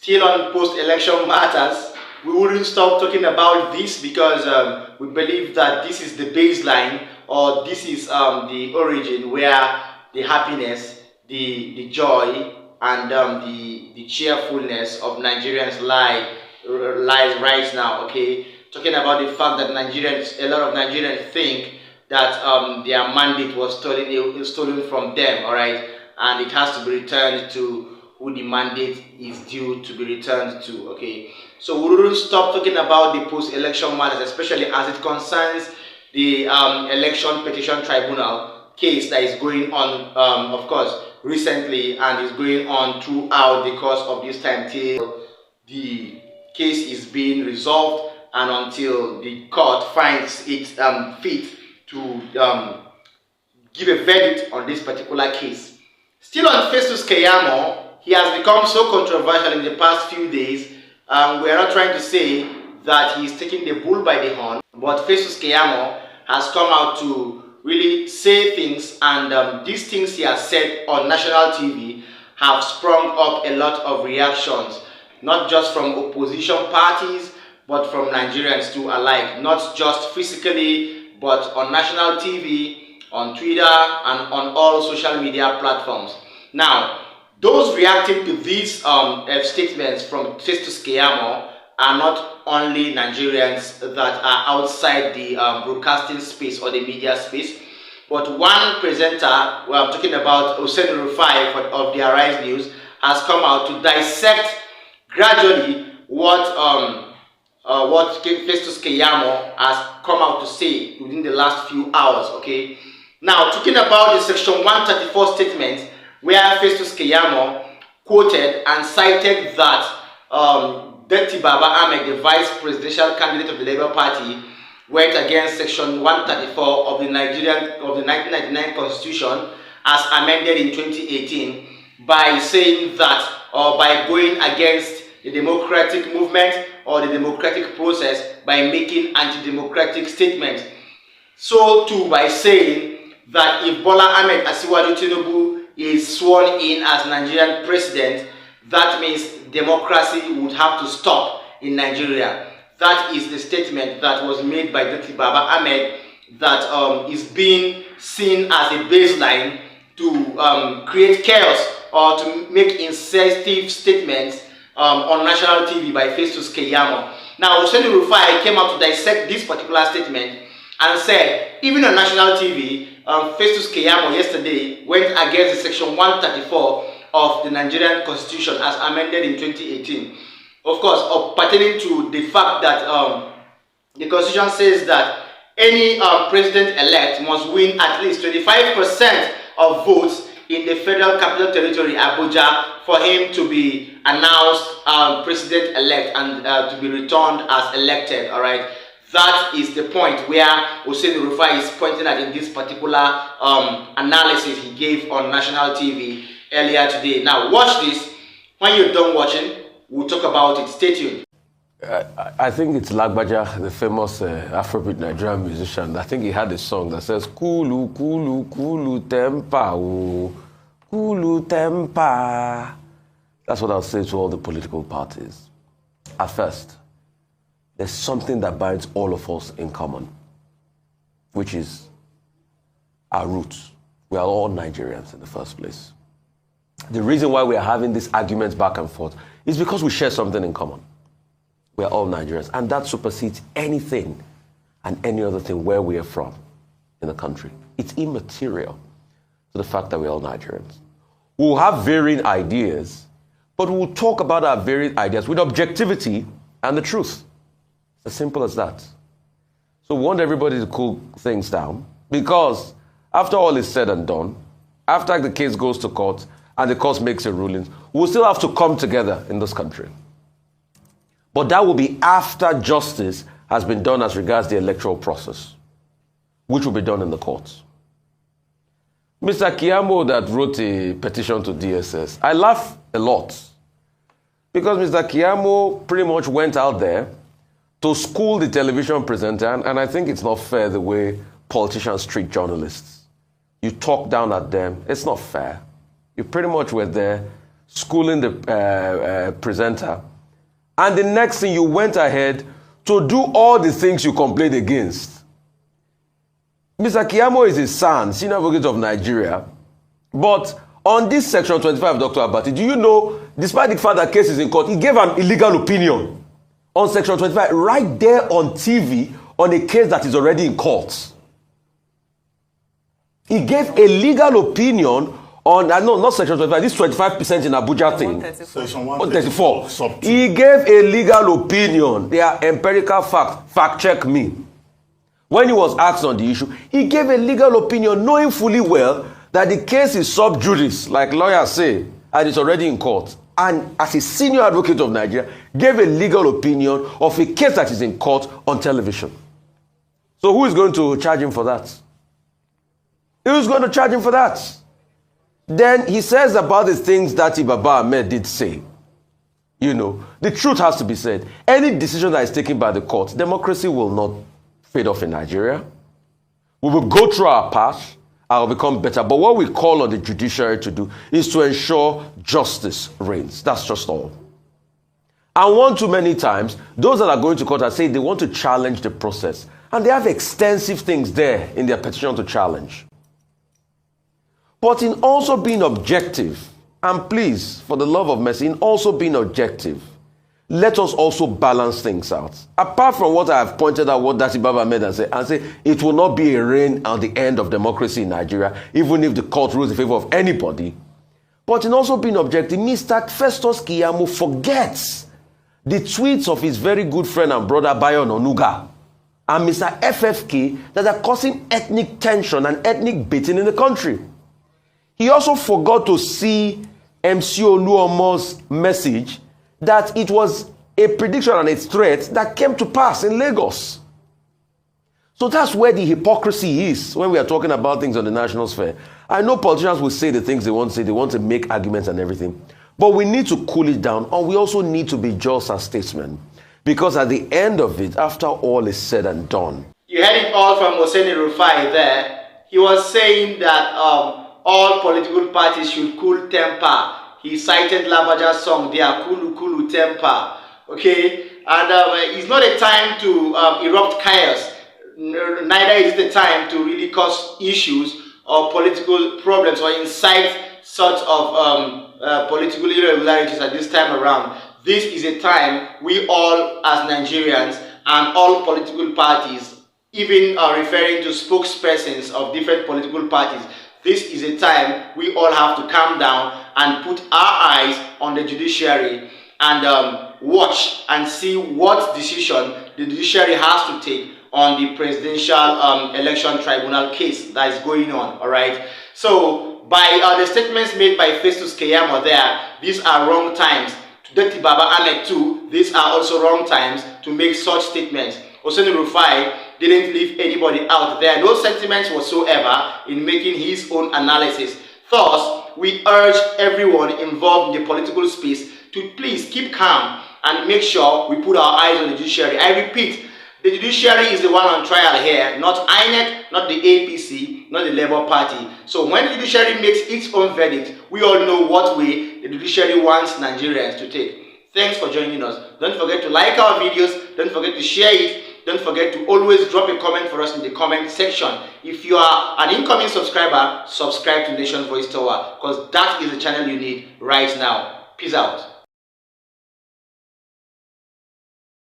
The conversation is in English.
Still on post-election matters, we wouldn't stop talking about this because we believe that this is the baseline, or this is the origin where the happiness, the joy, and the cheerfulness of Nigerians lies right now. Okay, talking about the fact that a lot of Nigerians think that their mandate was stolen from them. All right, and it has to be returned to who the mandate is due to be returned to. Okay, so we wouldn't stop talking about the post-election matters, especially as it concerns the election petition tribunal case that is going on, of course, recently, and is going on throughout the course of this time till the case is being resolved and until the court finds it fit to give a verdict on this particular case. Still on Festus Keyamu, he has become so controversial in the past few days. We are not trying to say that he is taking the bull by the horn, but Festus Keyamu has come out to really say things, and these things he has said on national TV have sprung up a lot of reactions, not just from opposition parties, but from Nigerians too alike, not just physically, but on national TV, on Twitter, and on all social media platforms. Now, those reacting to these statements from Festus Keyamu are not only Nigerians that are outside the broadcasting space or the media space, but one presenter, I'm talking about Oseni Rufai of the Arise News, has come out to dissect gradually what Festus Keyamu has come out to say within the last few hours. Okay, now talking about the Section 134 statement, where Festus Keyamu quoted and cited that Dr. Baba Ahmed, the vice presidential candidate of the Labour Party, went against Section 134 of the 1999 Constitution as amended in 2018 by saying that, or by going against the democratic movement or the democratic process by making anti-democratic statements. So too by saying that if Bola Ahmed Asiwaju Tinubu is sworn in as Nigerian president, that means democracy would have to stop in Nigeria. That is the statement that was made by Dr. Baba Ahmed that is being seen as a baseline to create chaos or to make insensitive statements on national TV by Festus Keyamu. Now, Oseni Rufai came out to dissect this particular statement and said, even on national TV, Festus Keyamu yesterday went against the Section 134 of the Nigerian Constitution as amended in 2018. Of course, pertaining to the fact that the Constitution says that any president-elect must win at least 25% of votes in the Federal Capital Territory, Abuja, for him to be announced president-elect and to be returned as elected. All right. That is the point where Oseni Rufai is pointing at in this particular analysis he gave on national TV earlier today. Now, watch this. When you're done watching, we'll talk about it. Stay tuned. I think it's Lagbaja, the famous Afrobeat Nigerian musician. I think he had a song that says, Kulu, Kulu, Kulu, Tempa, oh, Kulu, Tempa. That's what I'll say to all the political parties. At first, there's something that binds all of us in common, which is our roots. We are all Nigerians in the first place. The reason why we are having these arguments back and forth is because we share something in common. We are all Nigerians, and that supersedes anything and any other thing where we are from in the country. It's immaterial to the fact that we're all Nigerians. We'll have varying ideas, but we'll talk about our varying ideas with objectivity and the truth. As simple as that. So we want everybody to cool things down, because after all is said and done, after the case goes to court and the court makes a ruling, we'll still have to come together in this country. But that will be after justice has been done as regards the electoral process, which will be done in the courts. Mr. Keyamu that wrote a petition to DSS, I laugh a lot, because Mr. Keyamu pretty much went out there to school the television presenter, and I think it's not fair the way politicians treat journalists. You talk down at them, it's not fair. You pretty much were there schooling the presenter. And the next thing, you went ahead to do all the things you complained against. Mr. Keyamu is his son, senior advocate of Nigeria. But on this section 25, Dr. Abati, do you know, despite the fact that case is in court, he gave an illegal opinion on section 25 right there on TV on a case that is already in court. He gave a legal opinion on, no, not section 25, this 25% in Abuja thing. Section 134. He gave a legal opinion. They are empirical facts. Fact check me. When he was asked on the issue, he gave a legal opinion knowing fully well that the case is sub judice, like lawyers say, and it's already in court. And as a senior advocate of Nigeria, gave a legal opinion of a case that is in court on television. So who is going to charge him for that? Who's going to charge him for that? Then he says about the things that Baba Ahmed did say. You know, the truth has to be said. Any decision that is taken by the court, democracy will not fade off in Nigeria. We will go through our path. I'll become better. But what we call on the judiciary to do is to ensure justice reigns. That's just all. And one too many times, those that are going to court are saying they want to challenge the process. And they have extensive things there in their petition to challenge. But in also being objective, and please, for the love of mercy, in also being objective, let us also balance things out. Apart from what I have pointed out, what Dati Baba made and say it will not be a reign on the end of democracy in Nigeria, even if the court rules in favor of anybody. But in also being objective, Mr. Festus Keyamu forgets the tweets of his very good friend and brother Bayo Onuga and Mr. FFK that are causing ethnic tension and ethnic baiting in the country. He also forgot to see MC Oluomo's message that it was a prediction and a threat that came to pass in Lagos. So that's where the hypocrisy is when we are talking about things on the national sphere. I know politicians will say the things they want to say, they want to make arguments and everything. But we need to cool it down, and we also need to be just as statesmen. Because at the end of it, after all is said and done. You heard it all from Oseni Rufai there. He was saying that all political parties should cool temper. He cited Labaja's song there, Kulu Kulu Temper. Okay? And it's not a time to erupt chaos. Neither is it a time to really cause issues or political problems or incite sort of political irregularities at this time around. This is a time we all as Nigerians and all political parties, even referring to spokespersons of different political parties, this is a time we all have to calm down and put our eyes on the judiciary and watch and see what decision the judiciary has to take on the presidential election tribunal case that is going on. All right. So by the statements made by Festus Keyamu there, these are wrong times. To Dati Baba Ahmed too, these are also wrong times to make such statements. Oseni Rufai didn't leave anybody out. There are no sentiments whatsoever in making his own analysis. Thus, we urge everyone involved in the political space to please keep calm and make sure we put our eyes on the judiciary. I repeat, the judiciary is the one on trial here, not INEC, not the APC, not the Labour Party. So when the judiciary makes its own verdict, we all know what way the judiciary wants Nigerians to take. Thanks for joining us. Don't forget to like our videos. Don't forget to share it. Don't forget to always drop a comment for us in the comment section. If you are an incoming subscriber, subscribe to Nation Voice Tower because that is the channel you need right now. Peace out.